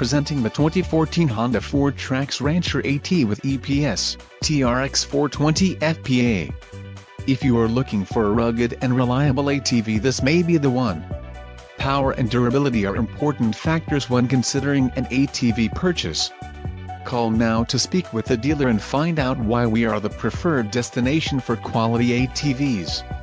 Presenting the 2014 Honda Ford Trax Rancher AT with EPS, TRX 420 FPA. If you are looking for a rugged and reliable ATV, this may be the one. Power and durability are important factors when considering an ATV purchase. Call now to speak with the dealer and find out why we are the preferred destination for quality ATVs.